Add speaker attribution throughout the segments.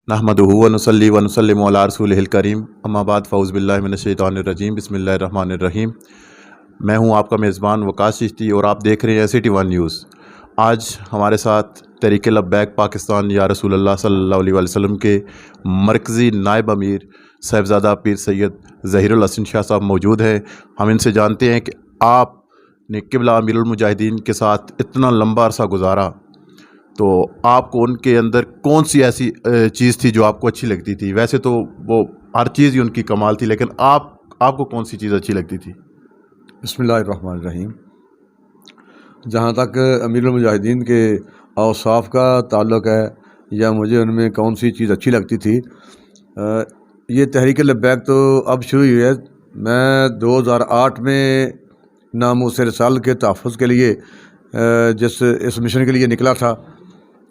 Speaker 1: नहमदुहु व नुसल्ली व नुसल्लिमु अला रसूलिहिल करीम अम्मा बाद फ़ऊज़ु बिल्लाहि मिनश्शैतानिर्रजीम बिस्मिल्लाहिर रहमानिर रहीम। मैं हूं आपका मेज़बान वकास चिश्ती और आप देख रहे हैं SCT1 न्यूज़। आज हमारे साथ तहरीक लब्बैक पाकिस्तान या रसूलुल्लाह सल्लल्लाहु अलैहि वसल्लम के मरकज़ी नायब अमीर साहिबज़ादा पीर सैयद ज़हीरुल हसन शाह साहब मौजूद हैं। हम इनसे जानते हैं कि आपने क़िबला अमीरुल मुजाहिदीन के साथ इतना लंबा अरसा गुजारा, तो आपको उनके अंदर कौन सी ऐसी चीज़ थी जो आपको अच्छी लगती थी? वैसे तो वो हर चीज़ ही उनकी कमाल थी, लेकिन आपको कौन सी चीज़ अच्छी लगती थी?
Speaker 2: बिस्मिल्लाहिर्रहमानिर्रहीम। जहाँ तक अमीरुल मुजाहिदीन के औसाफ का ताल्लुक़ है या मुझे उनमें कौन सी चीज़ अच्छी लगती थी, ये तहरीक लब्बैक तो अब शुरू हुई है। मैं 2008 में नामूस रिसालत के तहफ़्फ़ुज़ के लिए इस मिशन के लिए निकला था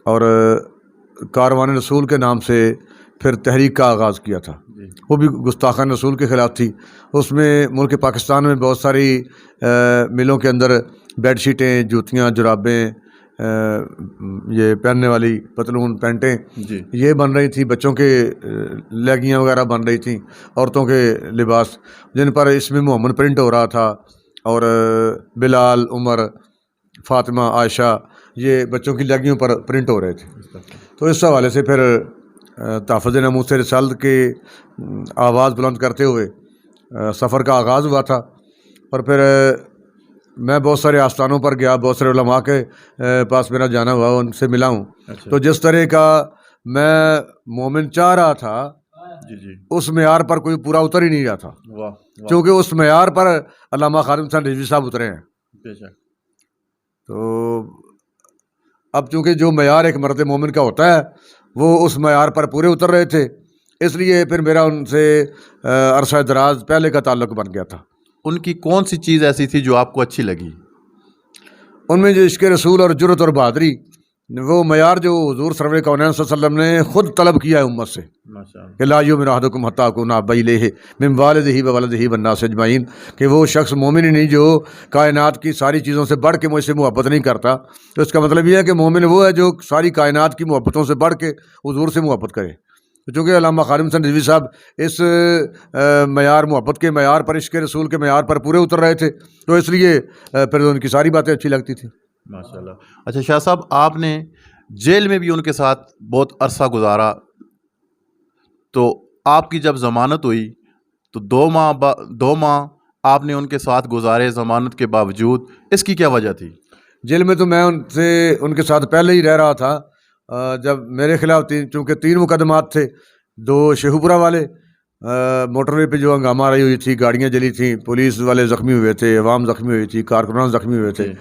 Speaker 2: और कारवान रसूल के नाम से फिर तहरीक का आगाज़ किया था। वो भी गुस्ताखान रसूल के ख़िलाफ़ थी। उसमें मुल्क पाकिस्तान में बहुत सारी मिलों के अंदर बेडशीटें, जूतियाँ, जुराबें, ये पहनने वाली पतलून, पैंटें ये बन रही थी। बच्चों के लेगियाँ वगैरह बन रही थी, औरतों के लिबास जिन पर इसमें मोहम्मद प्रिंट हो रहा था, और बिलाल, उमर, फ़ातिमा, आयशा, ये बच्चों की लेगियों पर प्रिंट हो रहे थे। तो इस हवाले से फिर तहफ़्फ़ुज़ नामूस रिसालत के आवाज़ बुलंद करते हुए सफ़र का आगाज़ हुआ था। और फिर मैं बहुत सारे आस्थानों पर गया, बहुत सारे उलमा के पास मेरा जाना हुआ, उनसे मिला हूँ। तो जिस तरह का मैं मोमिन चाह रहा था, उस मेयार पर कोई पूरा उतर ही नहीं रहा था, क्योंकि उस मेयार पर अल्लामा ख़ादिम हसन रिज़वी साहब उतरे हैं। तो अब चूँकि जो मेयार एक मर्द मोमिन का होता है, वो उस मेयार पर पूरे उतर रहे थे, इसलिए फिर मेरा उनसे अरसा दराज पहले का ताल्लुक़ बन गया था।
Speaker 1: उनकी कौन सी चीज़ ऐसी थी जो आपको अच्छी लगी?
Speaker 2: उनमें जो इश्क़ रसूल और जुर्रत और बहादुरी, वो मयार जो हुज़ूर सरवर कौनैन सल्लल्लाहु अलैहि वसल्लम ने ख़ुद तलब किया है उम्मत से कि ला युमिनु अहदुकुम हत्ता अकूना अहब्बा इलैहि मिन वालिदिही व वलदिही वन्नासि अजमईन, कि वो शख्स मोमिन ही नहीं जो कायनात की सारी चीज़ों से बढ़ के मुझसे मोहब्बत नहीं करता। तो इसका मतलब ये है कि मोमिन वो है जो सारी कायनात की मोहब्बतों से बढ़ के हुज़ूर से मोहब्बत करे। चूँकि अल्लामा ख़ादिम हसन रिज़वी साहब इस मयार, मोहब्बत के मयार पर, इश्क़ रसूल के मयार पर पूरे उतर रहे थे, तो इसलिए फिर उनकी सारी बातें अच्छी लगती थी।
Speaker 1: माशाल्लाह। अच्छा शाह साहब, आपने जेल में भी उनके साथ बहुत अरसा गुजारा, तो आपकी जब ज़मानत हुई तो 2 माह आपने उनके साथ गुजारे ज़मानत के बावजूद, इसकी क्या वजह थी?
Speaker 2: जेल में तो मैं उनके साथ पहले ही रह रहा था। जब मेरे ख़िलाफ़ चूँकि 3 मुकदमात थे, 2 शेखुपुरा वाले, मोटरवे पे जो हंगामा रही हुई थी, गाड़ियाँ जली थी, पुलिस वाले ज़ख्मी हुए थे, अवाम ज़ख्मी हुई थी, कारकुनान ज़ख्मी हुए थे।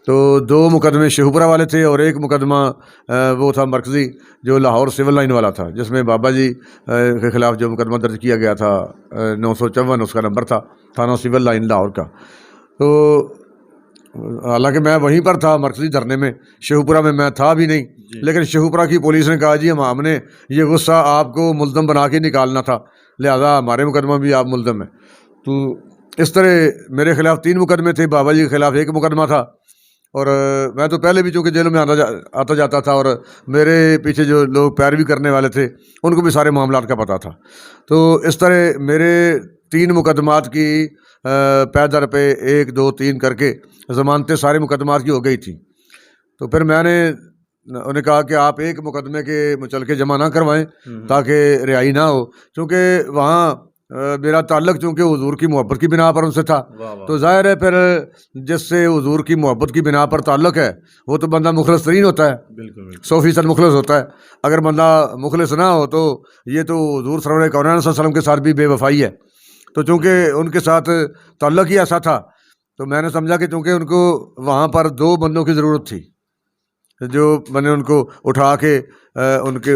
Speaker 2: तो 2 मुकदमे शेखुपुरा वाले थे और एक मुकदमा वो था मरकज़ी, जो लाहौर सिविल लाइन वाला था, जिसमें बाबा जी के ख़िलाफ़ जो मुकदमा दर्ज किया गया था, 954 उसका नंबर था, थाना सिविल लाइन लाहौर का। तो हालांकि मैं वहीं पर था मरकज़ी धरने में, शेखुपुरा में मैं था भी नहीं, लेकिन शेखुपुरा की पुलिस ने कहा जी हमने ये गुस्सा आपको मुल्ज़म बना के निकालना था, लिहाजा हमारे मुकदमा भी आप मुल्ज़म हैं। तो इस तरह मेरे ख़िलाफ़ 3 मुकदमे थे, बाबा जी के ख़िलाफ़ 1 मुकदमा था। और मैं तो पहले भी चूँकि जेल में आता जाता था, और मेरे पीछे जो लोग पैरवी करने वाले थे उनको भी सारे मामलात का पता था। तो इस तरह मेरे 3 मुकदमात की पै दर पे 1, 2, 3 करके ज़मानतें सारे मुकदमात की हो गई थी। तो फिर मैंने उन्हें कहा कि आप 1 मुकदमे के मुचलके जमा ना करवाएं ताकि रिहाई ना हो, क्योंकि वहाँ मेरा ताल्लुक़ चूँकि हुज़ूर की मोहब्बत की बिना पर उनसे था। तो ज़ाहिर है फिर जिससे हुज़ूर की मोहब्बत की बिना पर ताल्लुक़ है, वो तो बंदा मुखलिस तरीन होता है, 100% मुखलिस होता है। अगर बंदा मुखलिस ना हो तो ये तो हुज़ूर सरवर कौनैन सल्लल्लाहु अलैहि वसल्लम के साथ भी बेवफ़ाई है। तो चूँकि उनके साथ ताल्लुक़ ही ऐसा था, तो मैंने समझा कि चूँकि उनको वहाँ पर 2 बंदों की ज़रूरत थी, जो मैंने उनको उठा के उनके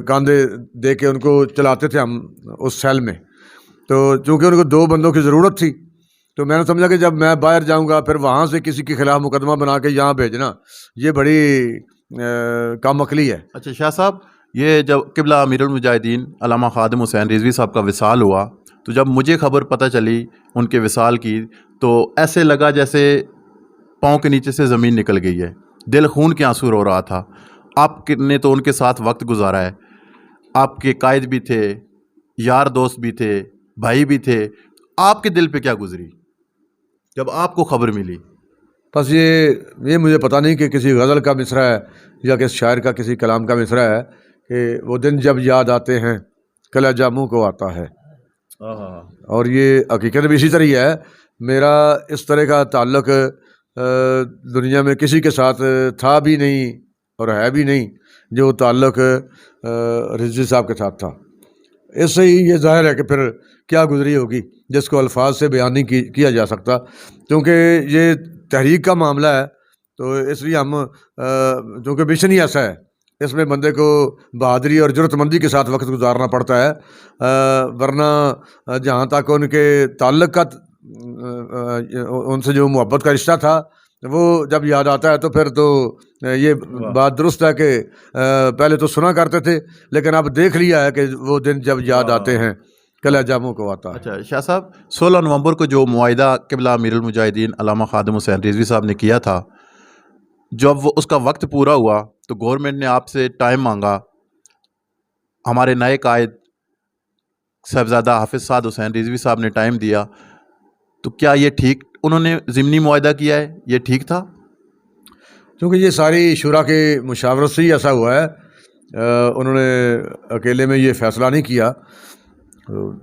Speaker 2: कंधे दे के उनको चलाते थे हम उस सेल में। तो चूँकि उनको 2 बंदों की ज़रूरत थी, तो मैंने समझा कि जब मैं बाहर जाऊँगा, फिर वहाँ से किसी के ख़िलाफ़ मुकदमा बना के यहाँ भेजना, ये बड़ी कम अक़ली है।
Speaker 1: अच्छा शाह साहब, ये जब क़िबला अमीरुल मुजाहिदीन अल्लामा ख़ादिम हुसैन रिज़वी साहब का विसाल हुआ, तो जब मुझे खबर पता चली उनके विसाल की, तो ऐसे लगा जैसे पाँव के नीचे से ज़मीन निकल गई है, दिल खून के आंसू रो रहा था। आपने तो उनके साथ वक्त गुजारा है, آپ کے قائد بھی تھے, یار دوست بھی تھے, بھائی بھی تھے, آپ کے دل پہ کیا گزری جب آپ کو خبر ملی؟
Speaker 2: بس یہ مجھے پتہ نہیں کہ کسی غزل کا مصرع ہے یا کس شاعر کا کسی کلام کا مصرع ہے کہ وہ دن جب یاد آتے ہیں کلیجہ منہ کو آتا ہے. اور یہ حقیقت بھی اسی طرح ہی ہے. میرا اس طرح کا تعلق دنیا میں کسی کے ساتھ تھا بھی نہیں اور ہے بھی نہیں جو تعلق رضوی صاحب کے ساتھ تھا. اس سے ہی یہ ظاہر ہے کہ پھر کیا گزری ہوگی جس کو الفاظ سے بیان نہیں کیا جا سکتا, کیونکہ یہ تحریک کا معاملہ ہے. تو اس لیے ہم چونکہ مشن ہی ایسا ہے, اس میں بندے کو بہادری اور جرأت مندی کے ساتھ وقت گزارنا پڑتا ہے, ورنہ جہاں تک ان کے تعلق کا ان سے جو محبت کا رشتہ تھا وہ جب یاد آتا ہے تو پھر تو یہ بات درست ہے کہ پہلے تو سنا کرتے تھے لیکن اب دیکھ لیا ہے کہ وہ دن جب یاد آتے ہیں کلیجہ منہ کو آتا ہے.
Speaker 1: اچھا شاہ صاحب, 16 نومبر کو جو معاہدہ قبلہ امیر المجاہدین علامہ خادم حسین رضوی صاحب نے کیا تھا, جب وہ اس کا وقت پورا ہوا تو گورنمنٹ نے آپ سے ٹائم مانگا. ہمارے نئے قائد صاحبزادہ حافظ سعد حسین رضوی صاحب نے ٹائم دیا, تو کیا یہ ٹھیک انہوں نے ضمنی معاہدہ کیا ہے, یہ ٹھیک تھا؟
Speaker 2: کیونکہ یہ ساری شورا کے مشاورت سے ہی ایسا ہوا ہے, انہوں نے اکیلے میں یہ فیصلہ نہیں کیا.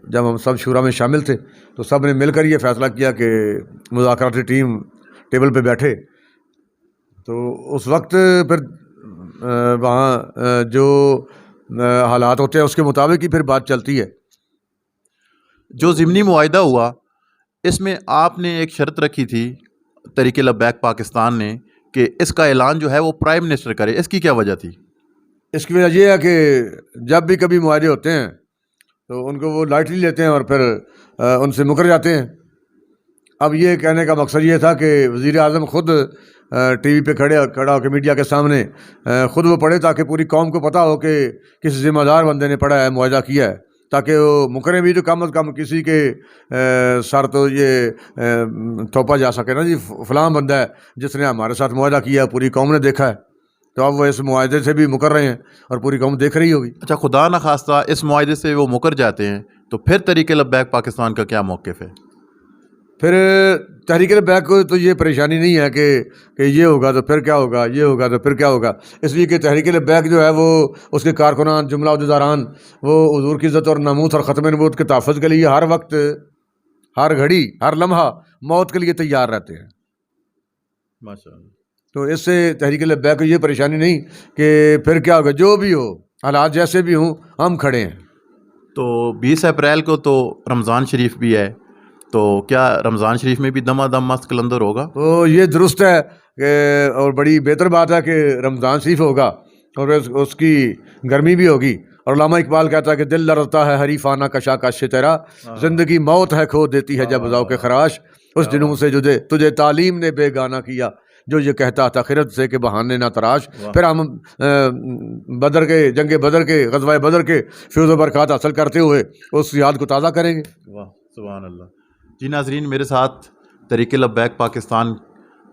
Speaker 2: جب ہم سب شورا میں شامل تھے تو سب نے مل کر یہ فیصلہ کیا کہ مذاکراتی ٹیم ٹیبل پہ بیٹھے. تو اس وقت پھر وہاں جو حالات ہوتے ہیں اس کے مطابق ہی پھر بات چلتی ہے.
Speaker 1: جو ضمنی معاہدہ ہوا اس میں آپ نے ایک شرط رکھی تھی تحریک لبیک پاکستان نے کہ اس کا اعلان جو ہے وہ پرائم منسٹر کرے, اس کی کیا وجہ تھی؟
Speaker 2: اس کی وجہ یہ ہے کہ جب بھی کبھی معاہدے ہوتے ہیں تو ان کو وہ لائٹلی لیتے ہیں اور پھر ان سے مکر جاتے ہیں. اب یہ کہنے کا مقصد یہ تھا کہ وزیر اعظم خود ٹی وی پہ کھڑا ہو کے میڈیا کے سامنے خود وہ پڑھے تاکہ پوری قوم کو پتہ ہو کہ کسی ذمہ دار بندے نے پڑھا ہے, معاہدہ کیا ہے, تاکہ وہ مکریں بھی تو کم از کم کسی کے سر تو یہ تھوپا جا سکے نا جی فلاں بندہ ہے جس نے ہمارے ساتھ معاہدہ کیا, پوری قوم نے دیکھا ہے. تو اب وہ اس معاہدے سے بھی مکر رہے ہیں اور پوری قوم دیکھ رہی ہوگی.
Speaker 1: اچھا, خدا نخواستہ اس معاہدے سے وہ مکر جاتے ہیں تو پھر تحریک لبیک پاکستان کا کیا موقف ہے؟
Speaker 2: پھر تحریک لبیک کو تو یہ پریشانی نہیں ہے کہ یہ ہوگا تو پھر کیا ہوگا, یہ ہوگا تو پھر کیا ہوگا. اس لیے کہ تحریک لبیک جو ہے وہ اس کے کارکنان جملہ عہدیداران وہ حضور کی عزت اور ناموس اور ختم نبوت کے تحفظ کے لیے ہر وقت ہر گھڑی ہر لمحہ موت کے لیے تیار رہتے ہیں.
Speaker 1: ماشاءاللہ.
Speaker 2: تو اس سے تحریک لبیک کو یہ پریشانی نہیں کہ پھر کیا ہوگا, جو بھی ہو حالات جیسے بھی ہوں ہم کھڑے ہیں.
Speaker 1: تو 20 اپریل کو تو رمضان شریف بھی ہے, تو کیا رمضان شریف میں بھی دمہ دم مست کلندر ہوگا؟
Speaker 2: تو یہ درست ہے کہ اور بڑی بہتر بات ہے کہ رمضان شریف ہوگا اور اس کی گرمی بھی ہوگی. اور علامہ اقبال کہتا ہے کہ دل لرزتا ہے حریفانہ کشا کش تیرا, زندگی موت ہے کھو دیتی ہے جب ذوق خراش, اس دنوں سے تجھے تعلیم نے بے گانا کیا, جو یہ کہتا تھا خرد سے کہ بہانے نہ تراش. پھر ہم بدر کے جنگ بدر کے غزوہ بدر کے فیض و برکات حاصل کرتے ہوئے اس یاد کو تازہ کریں گے.
Speaker 1: واہ سبحان اللہ. جی ناظرین, میرے ساتھ تحریک لبیک پاکستان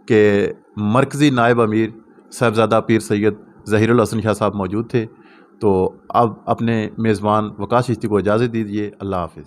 Speaker 1: کے مرکزی نائب امیر صاحبزادہ پیر سید ظہیر الحسن شاہ صاحب موجود تھے. تو اب اپنے میزبان وقاص چشتی کو اجازت دیجیے. اللہ حافظ.